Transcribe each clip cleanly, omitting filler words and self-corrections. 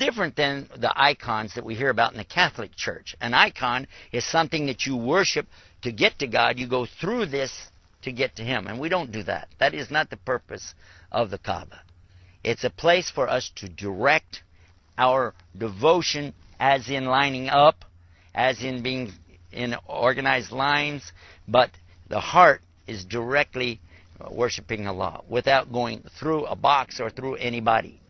different than the icons that we hear about in the Catholic Church. An icon is something that you worship to get to God. You go through this to get to Him, and we don't do that. That is not the purpose of the Kaaba. It's a place for us to direct our devotion, as in lining up, as in being in organized lines, but the heart is directly worshiping Allah without going through a box or through anybody.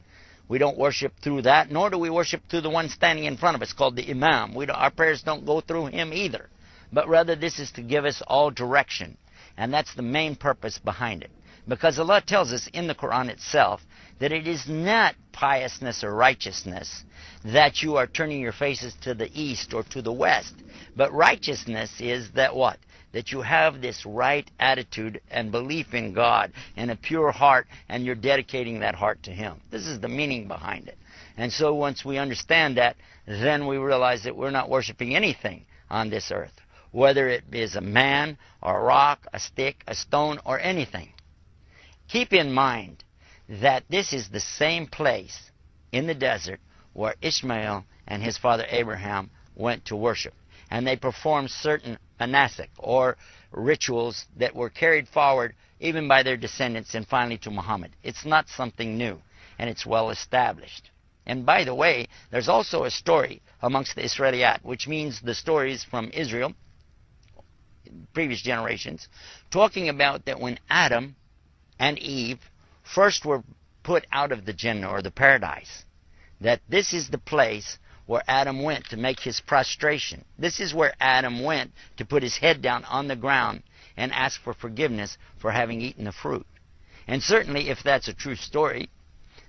We don't worship through that, nor do we worship through the one standing in front of us called the Imam. Our prayers don't go through him either, but rather this is to give us all direction, and that's the main purpose behind it. Because Allah tells us in the Quran itself that it is not piousness or righteousness that you are turning your faces to the east or to the west. But righteousness is that what? That you have this right attitude and belief in God and a pure heart, and you're dedicating that heart to Him. This is the meaning behind it. And so once we understand that, then we realize that we're not worshiping anything on this earth, whether it is a man or a rock, a stick, a stone, or anything. Keep in mind that this is the same place in the desert where Ishmael and his father Abraham went to worship. And they performed certain manasik, or rituals, that were carried forward even by their descendants and finally to Muhammad. It's not something new, and it's well established. And by the way, there's also a story amongst the Israeliyat, which means the stories from Israel, previous generations, talking about that when Adam and Eve first were put out of the Jannah, or the paradise, that this is the place where Adam went to make his prostration. This is where Adam went to put his head down on the ground and ask for forgiveness for having eaten the fruit. And certainly, if that's a true story,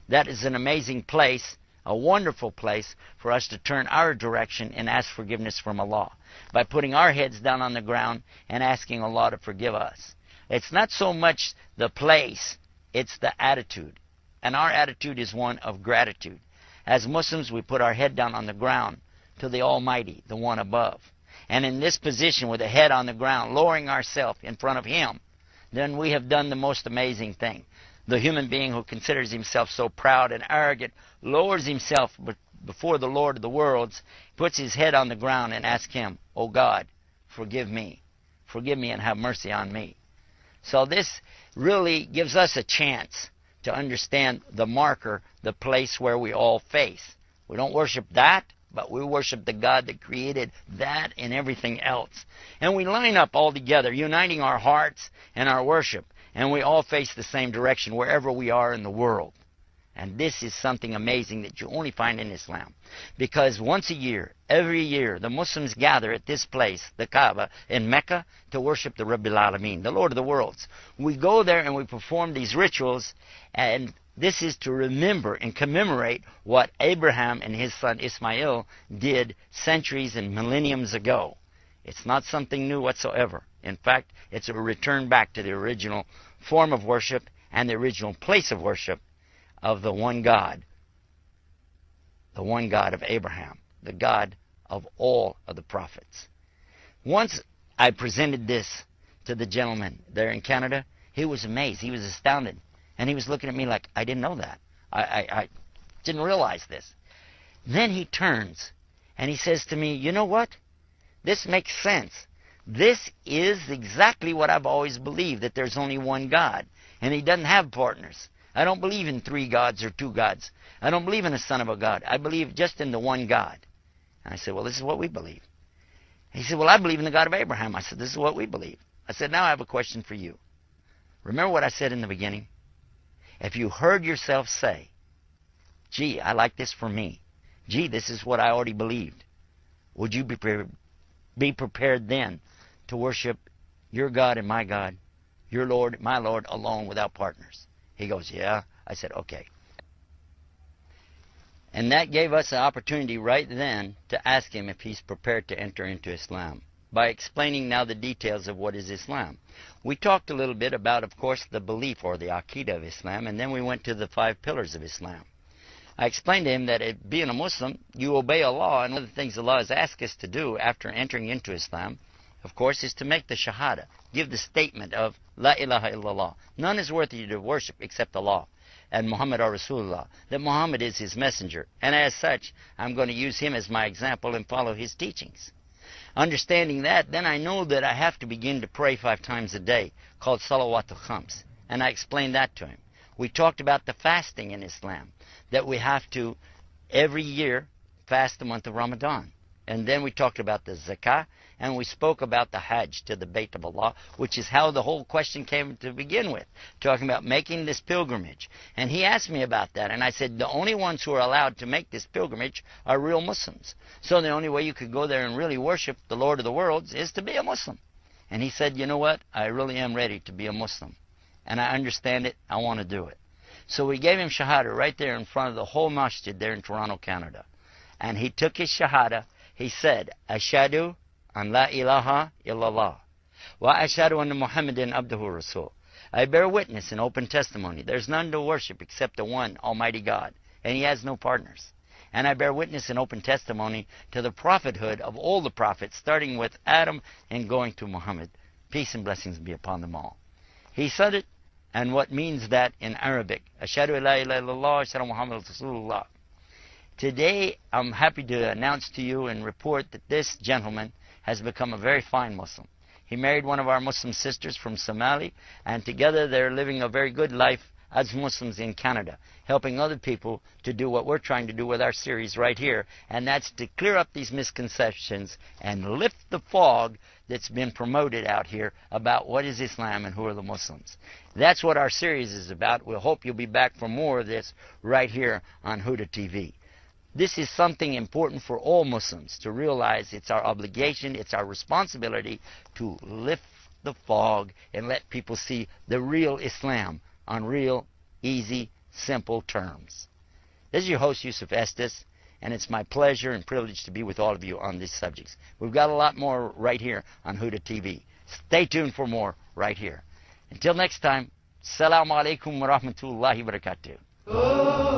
that is an amazing place, a wonderful place for us to turn our direction and ask forgiveness from Allah, by putting our heads down on the ground and asking Allah to forgive us. It's not so much the place, it's the attitude. And our attitude is one of gratitude. As Muslims, we put our head down on the ground to the Almighty, the one above. And in this position, with the head on the ground, lowering ourselves in front of Him, then we have done the most amazing thing. The human being who considers himself so proud and arrogant lowers himself before the Lord of the worlds, puts his head on the ground and asks Him, "Oh God, forgive me. Forgive me and have mercy on me." So this really gives us a chance to understand the marker, the place where we all face. We don't worship that, but we worship the God that created that and everything else. And we line up all together, uniting our hearts and our worship, and we all face the same direction wherever we are in the world. And this is something amazing that you only find in Islam. Because once a year, every year, the Muslims gather at this place, the Kaaba, in Mecca, to worship the Rabbil Alameen, the Lord of the worlds. We go there and we perform these rituals, and this is to remember and commemorate what Abraham and his son Ismail did centuries and millenniums ago. It's not something new whatsoever. In fact, it's a return back to the original form of worship and the original place of worship of the one God of Abraham, the God of all of the prophets. Once I presented this to the gentleman there in Canada, he was amazed, he was astounded, and he was looking at me like, I didn't know that. I didn't realize this. Then he turns and he says to me, you know what? This makes sense. This is exactly what I've always believed, that there's only one God, and He doesn't have partners. I don't believe in 3 gods or 2 gods. I don't believe in a son of a God. I believe just in the one God. And I said, well, this is what we believe. And he said, well, I believe in the God of Abraham. I said, this is what we believe. I said, now I have a question for you. Remember what I said in the beginning? If you heard yourself say, gee, I like this for me. Gee, this is what I already believed. Would you be prepared then to worship your God and my God, your Lord, my Lord, alone without partners? He goes, yeah. I said, okay. And that gave us an opportunity right then to ask him if he's prepared to enter into Islam, by explaining now the details of what is Islam. We talked a little bit about, of course, the belief or the Aqidah of Islam, and then we went to the 5 pillars of Islam. I explained to him that being a Muslim, you obey Allah, and one of the things Allah has asked us to do after entering into Islam, of course, is to make the Shahada, give the statement of La ilaha illallah. None is worthy to worship except Allah. and Muhammad are Rasulullah, that Muhammad is his messenger, and as such, I'm going to use him as my example and follow his teachings. Understanding that, then I know that I have to begin to pray 5 times a day, called Salawatul Khams, and I explained that to him. We talked about the fasting in Islam, that we have to, every year, fast the month of Ramadan. And then we talked about the zakah, and we spoke about the hajj to the Bayt of Allah, which is how the whole question came to begin with, talking about making this pilgrimage. And he asked me about that, and I said the only ones who are allowed to make this pilgrimage are real Muslims. So the only way you could go there and really worship the Lord of the worlds is to be a Muslim. And he said, you know what, I really am ready to be a Muslim. And I understand it, I want to do it. So we gave him Shahada right there in front of the whole masjid there in Toronto, Canada. And he took his Shahada. He said, Ashhadu an la ilaha illallah, wa ashhadu anna Muhammadan abduhu rasul. I bear witness in open testimony. There's none to worship except the one Almighty God, and he has no partners. And I bear witness in open testimony to the prophethood of all the prophets, starting with Adam and going to Muhammad. Peace and blessings be upon them all. He said it, and what means that in Arabic? Ashhadu an la ilaha illallah, ashhadu Muhammad Rasulullah. Today, I'm happy to announce to you and report that this gentleman has become a very fine Muslim. He married one of our Muslim sisters from Somalia, and together they're living a very good life as Muslims in Canada, helping other people to do what we're trying to do with our series right here, and that's to clear up these misconceptions and lift the fog that's been promoted out here about what is Islam and who are the Muslims. That's what our series is about. We'll hope you'll be back for more of this right here on Huda TV. This is something important for all Muslims to realize. It's our obligation, it's our responsibility to lift the fog and let people see the real Islam on real, easy, simple terms. This is your host, Yusuf Estes, and it's my pleasure and privilege to be with all of you on these subjects. We've got a lot more right here on Huda TV. Stay tuned for more right here. Until next time, Assalamu alaikum wa rahmatullahi wa barakatuh.